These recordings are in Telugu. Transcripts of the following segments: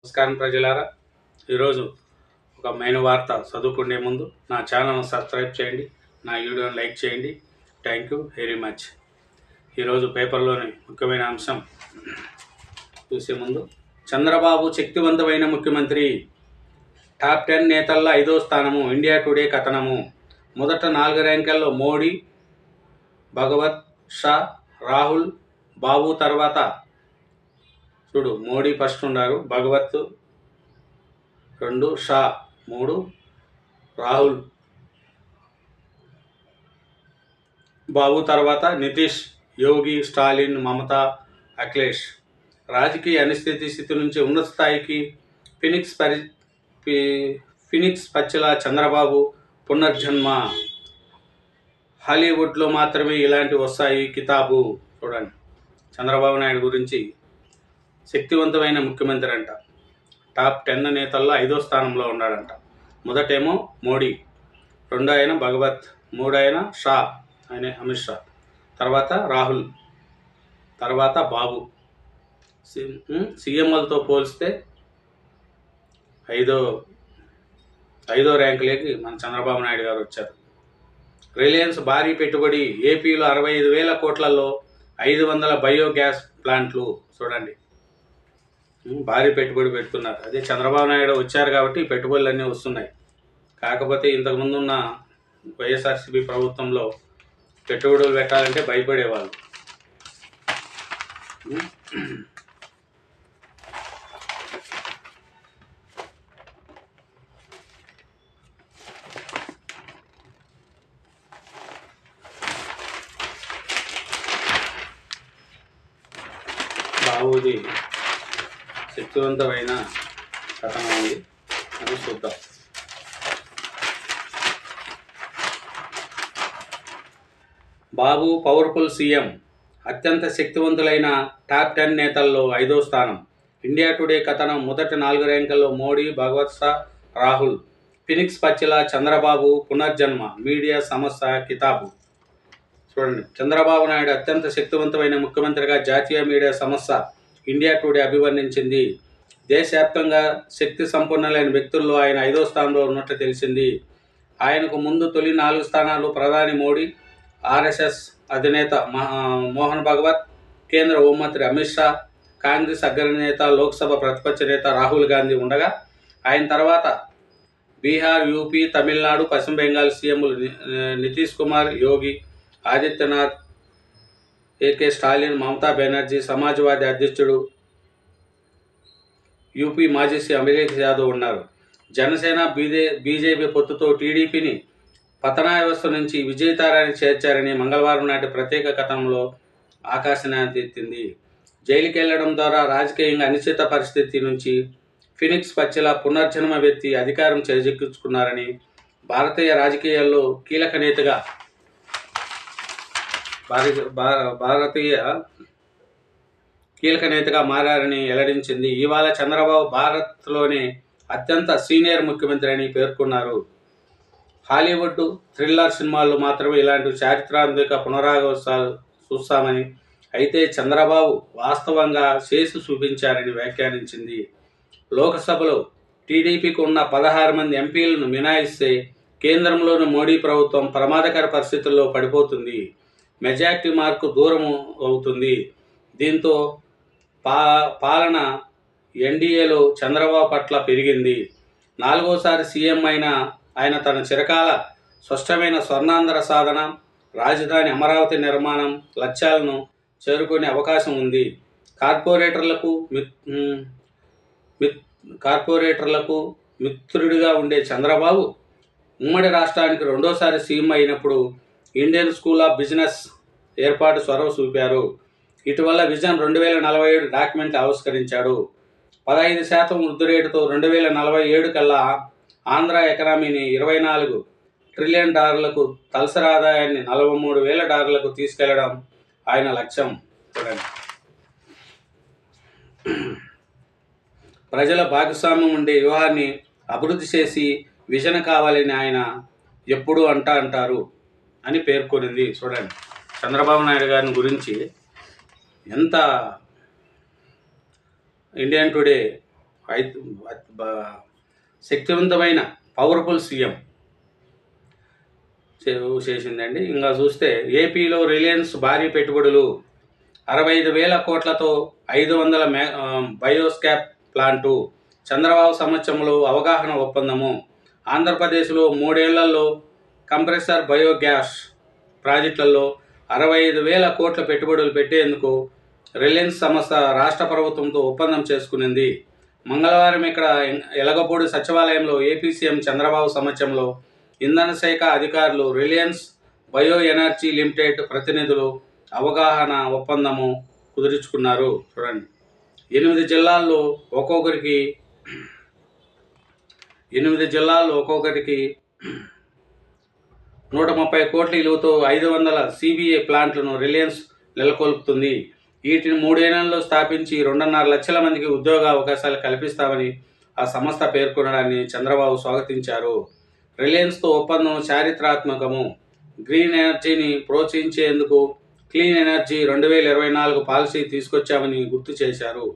నమస్కారం ప్రజలారా. ఈరోజు ఒక మెయిన్ వార్త చదువుకునే ముందు నా ఛానల్ను సబ్స్క్రైబ్ చేయండి, నా వీడియోని లైక్ చేయండి. Thank you very much. ఈరోజు పేపర్లోని ముఖ్యమైన అంశం చూసే ముందు, చంద్రబాబు శక్తివంతమైన ముఖ్యమంత్రి, టాప్ 10 నేతల్లో 5వ స్థానము, ఇండియా టుడే కథనము. మొదట 4 ర్యాంకుల్లో మోడీ, భగవత్, షా, రాహుల్, బాబు తర్వాత చూడు, మోడీ ఫస్ట్ ఉన్నారు, భగవత్ 2, షా 3, రాహుల్, బాబు తర్వాత నితీష్, యోగి, స్టాలిన్, మమతా, అఖిలేష్. రాజకీయ అనిశ్చితి స్థితి నుంచి ఉన్నత స్థాయికి ఫినిక్స్ పచ్చల చంద్రబాబు పునర్జన్మ. హాలీవుడ్లో మాత్రమే ఇలాంటి వస్తాయి కితాబు. చూడండి, చంద్రబాబు నాయుడు గురించి శక్తివంతమైన ముఖ్యమంత్రి అంట. టాప్ 10 నేతల్లో 5వ స్థానంలో ఉన్నాడంట. మొదటేమో మోడీ, 2 ఆయన భగవత్, 3 ఆయన షా, ఆయన అమిత్ షా, తర్వాత రాహుల్, తర్వాత బాబు. సీఎంలతో పోలిస్తే ఐదో ర్యాంకులోకి మన చంద్రబాబు నాయుడు గారు వచ్చారు. రిలయన్స్ భారీ పెట్టుబడి, ఏపీలో 65,000 కోట్లలో 500 బయోగ్యాస్ ప్లాంట్లు. చూడండి, భారీ పెట్టుబడి పెడుతున్నారు. అదే చంద్రబాబు నాయుడు వచ్చారు కాబట్టి పెట్టుబడులు అన్నీ వస్తున్నాయి. కాకపోతే ఇంతకుముందు ఉన్న వైఎస్ఆర్సీపీ ప్రభుత్వంలో పెట్టుబడులు పెట్టాలంటే భయపడేవాళ్ళు. బాబుది శక్తివంతమైన కథనం ఉంది, అది చూద్దాం. బాబు పవర్ఫుల్ సీఎం, అత్యంత శక్తివంతులైన టాప్ 10 నేతల్లో 5వ స్థానం. ఇండియా టుడే కథనం. మొదటి 4 ర్యాంకుల్లో మోడీ, భగవత్, షా, రాహుల్. ఫినిక్స్ పచ్చిల చంద్రబాబు పునర్జన్మ. మీడియా సమస్య కితాబు. చూడండి, చంద్రబాబు నాయుడు అత్యంత శక్తివంతమైన ముఖ్యమంత్రిగా జాతీయ మీడియా సమస్య ఇండియా టుడే అభివర్ణించింది. దేశవ్యాప్తంగా శక్తి సంపన్నులైన వ్యక్తుల్లో ఆయన 5వ స్థానంలో ఉన్నట్లు తెలిసింది. ఆయనకు ముందు తొలి 4 స్థానాలు ప్రధాని మోడీ, ఆర్ఎస్ఎస్ అధినేత మోహన్ భగవత్, కేంద్ర హోంమంత్రి అమిత్ షా, కాంగ్రెస్ అగ్రనేత, లోక్సభ ప్రతిపక్ష నేత రాహుల్ గాంధీ ఉండగా, ఆయన తర్వాత బీహార్, యూపీ, తమిళనాడు, పశ్చిమ బెంగాల్ సీఎంలు నితీష్ కుమార్, యోగి ఆదిత్యనాథ్, ఏకే స్టాలిన్, మమతా బెనర్జీ, సమాజ్వాదీ అధ్యక్షుడు, యూపీ మాజీ సీఎం అఖిలేష్ యాదవ్ ఉన్నారు. జనసేన, బీజేపీ పొత్తుతో టీడీపీని పతనావస్థ నుంచి విజయతారానికి చేర్చారని మంగళవారం నాటి ప్రత్యేక కథనంలో ఆకాశనాంతెత్తింది. జైలుకి వెళ్లడం ద్వారా రాజకీయంగా అనిశ్చిత పరిస్థితి నుంచి ఫినిక్స్ పచ్చిల పునర్జన్మ వ్యక్తి అధికారం చేజిక్కించుకున్నారని, భారతీయ రాజకీయాల్లో కీలక నేతగా మారారని వెల్లడించింది. ఇవాళ చంద్రబాబు భారత్లోనే అత్యంత సీనియర్ ముఖ్యమంత్రి అని పేర్కొన్నారు. హాలీవుడ్ థ్రిల్లర్ సినిమాల్లో మాత్రమే ఇలాంటి చారిత్రాత్మక పునరావాసాలు చూస్తామని, అయితే చంద్రబాబు వాస్తవంగా చేసి చూపించారని వ్యాఖ్యానించింది. లోక్సభలో టీడీపీకి ఉన్న 16 మంది ఎంపీలను మినహాయిస్తే కేంద్రంలోని మోడీ ప్రభుత్వం ప్రమాదకర పరిస్థితుల్లో పడిపోతుంది. మెజార్టీ మార్కు దూరం అవుతుంది. దీంతో పాలన ఎన్డీఏలో చంద్రబాబు పట్ల పెరిగింది. 4వసారి సీఎం అయిన ఆయన తన చిరకాల స్పష్టమైన స్వర్ణాంధ్ర సాధన, రాజధాని అమరావతి నిర్మాణం లక్ష్యాలను చేరుకునే అవకాశం ఉంది. కార్పొరేటర్లకు మిత్రుడిగా ఉండే చంద్రబాబు ఉమ్మడి రాష్ట్రానికి 2వసారి సీఎం అయినప్పుడు ఇండియన్ స్కూల్ ఆఫ్ బిజినెస్ ఏర్పాటు చొరవ చూపారు. ఇటీవల విజన్ 2047 డాక్యుమెంట్ ఆవిష్కరించాడు. 15% వృద్ధి రేటుతో 2047 కల్లా ఆంధ్ర ఎకనామీని $24 ట్రిలియన్ తలసరి ఆదాయాన్ని $43,000 తీసుకెళ్లడం ఆయన లక్ష్యం. చూడండి, ప్రజల భాగస్వామ్యం ఉండే వ్యూహాన్ని అభివృద్ధి చేసి విజన్ కావాలని ఆయన ఎప్పుడూ అంటారు అని పేర్కొనింది. చూడండి, చంద్రబాబు నాయుడు గారిని గురించి ఎంత ఇండియన్ టుడే శక్తివంతమైన పవర్ఫుల్ సీఎం చేసిందండి. ఇంకా చూస్తే ఏపీలో రిలయన్స్ భారీ పెట్టుబడులు 65,000 కోట్లతో 500 బయోస్కాప్ ప్లాంటు, చంద్రబాబు సమక్షంలో అవగాహన ఒప్పందము. ఆంధ్రప్రదేశ్లో 3 ఏళ్లలో కంప్రెసర్ బయోగ్యాస్ ప్రాజెక్టులలో 65,000 కోట్ల పెట్టుబడులు పెట్టేందుకు రిలయన్స్ సంస్థ రాష్ట్ర ప్రభుత్వంతో ఒప్పందం చేసుకునింది. మంగళవారం ఇక్కడ ఎలగపూడి సచివాలయంలో ఏపీ సీఎం చంద్రబాబు సమక్షంలో ఇంధన శాఖ అధికారులు, రిలయన్స్ బయో ఎనర్జీ లిమిటెడ్ ప్రతినిధులు అవగాహన ఒప్పందము కుదుర్చుకున్నారు. చూడండి, 8 జిల్లాల్లో ఒక్కొక్కరికి 130 కోట్ల విలువతో 500 CBA ప్లాంట్లను రిలయన్స్ నెలకొల్పుతుంది. వీటిని 3 ఏళ్లలో స్థాపించి 2.5 లక్షల మందికి ఉద్యోగ అవకాశాలు కల్పిస్తామని ఆ సంస్థ పేర్కొనడాన్ని చంద్రబాబు స్వాగతించారు. రిలయన్స్తో ఒప్పందం చారిత్రాత్మకము. గ్రీన్ ఎనర్జీని ప్రోత్సహించేందుకు క్లీన్ ఎనర్జీ 2024 పాలసీ తీసుకొచ్చామని గుర్తు చేశారు.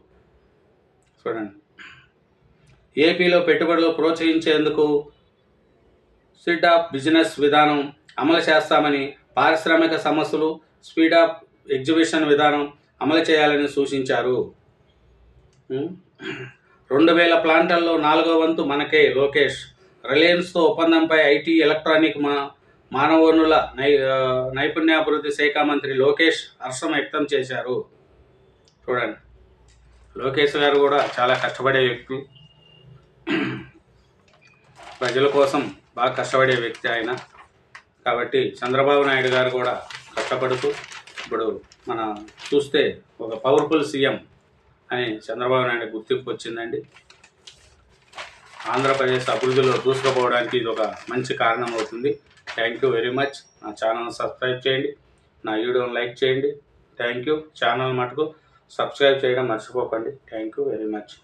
చూడండి, ఏపీలో పెట్టుబడులు ప్రోత్సహించేందుకు స్పీడ్ ఆఫ్ బిజినెస్ విధానం అమలు చేస్తామని, పారిశ్రామిక సంస్థలు స్పీడ్ ఆఫ్ ఎగ్జిబిషన్ విధానం అమలు చేయాలని సూచించారు. 2000 ప్లాంట్లలో 4వ వంతు మనకే లోకేష్. రిలయన్స్తో ఒప్పందంపై ఐటీ, ఎలక్ట్రానిక్, మానవ వనరుల నైపుణ్యాభివృద్ధి శాఖ మంత్రి లోకేష్ హర్షం వ్యక్తం చేశారు. చూడండి, లోకేష్ గారు కూడా చాలా కష్టపడే వ్యక్తి, ప్రజల కోసం బాగా కష్టపడే వ్యక్తి ఆయన. కాబట్టి చంద్రబాబు నాయుడు గారు కూడా కష్టపడుతూ ఇప్పుడు మన చూస్తే ఒక పవర్ఫుల్ సీఎం అని చంద్రబాబు నాయుడు గుర్తింపు వచ్చిందండి. ఆంధ్రప్రదేశ్ అభివృద్ధిలో దూసుకుపోవడానికి ఇది ఒక మంచి కారణం అవుతుంది. Thank you very much. నా ఛానల్ సబ్స్క్రైబ్ చేయండి, నా వీడియోని లైక్ చేయండి. Thank you. ఛానల్ మటుకు సబ్స్క్రైబ్ చేయడం మర్చిపోకండి. Thank you very much.